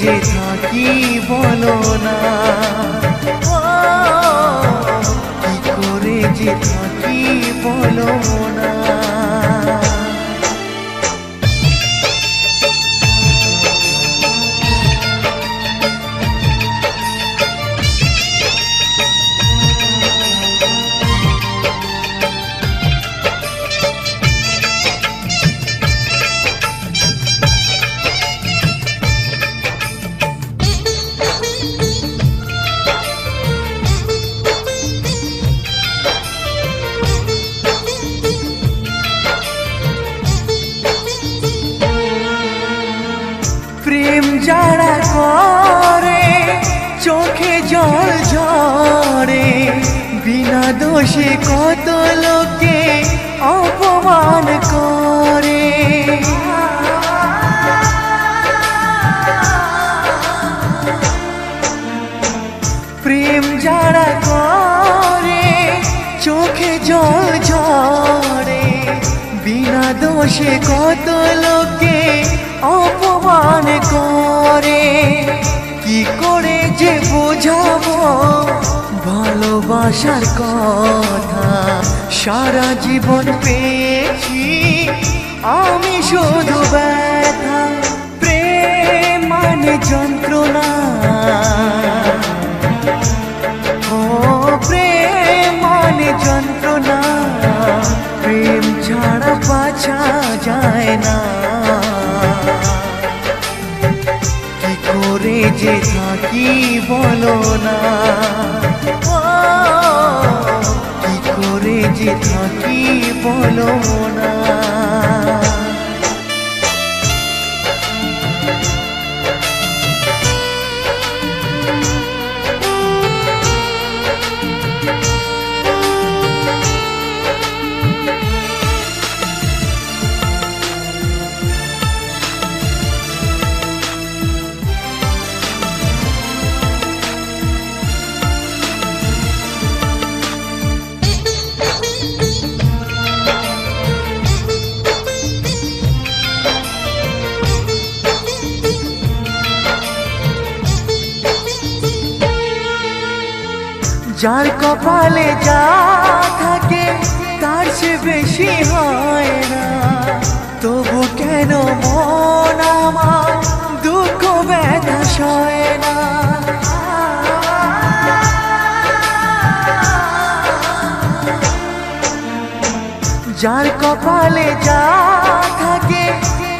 যে থাকি বলো না, কি করে যে থাকি বলো না। প্রেম যারা করে চোখে জল ঝরে, বিনা দোষে কত লোকে অপমান করে। প্রেম যারা করে চোখে জল ঝরে, বিনা দোষে কত লোকে অপমান করে। কি করে যে বোঝাবো ভালোবাসার কথা, সারা জীবন পেয়েছি আমি শুধু ব্যথা। প্রেম মানে যন্ত্রণা, ও প্রেম মানে যন্ত্রণা, প্রেম ছাড়া বাঁচা যায় না। কি করে যে থাকি বলো না, কি করে যে থাকি বলো না। যার কপালে যা থাকে তার সে বেশি হয় না, তবু কেন মন আমার দুঃখ ব্যথা সয় না। যার কপালে যা থাকে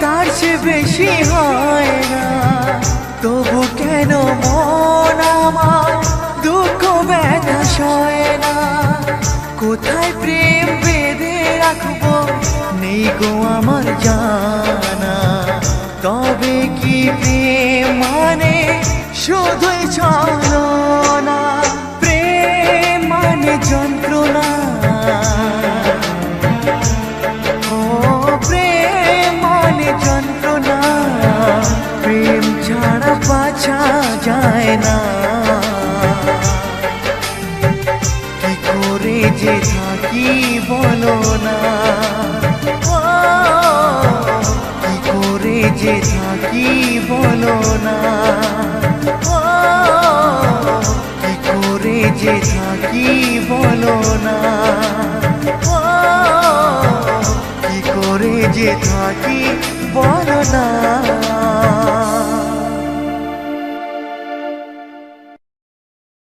তার সে বেশি হয় না, তবু কেন মন আমার দুঃখ ব্যথা সয় না। কোথায় প্রেম বেঁধে রাখবো নেই গো আমার জানা, তবে কি প্রেম মানে শুধুই ছলনা। প্রেম মানে যন্ত্রণা, ও প্রেম মানে যন্ত্রণা, প্রেম ছাড়া বাঁচা যায় না। কি করে যে থাকি বলো না, কি করে যে থাকি বলো না, কি করে যে থাকি বলো না, কি করে যে থাকি বলো না।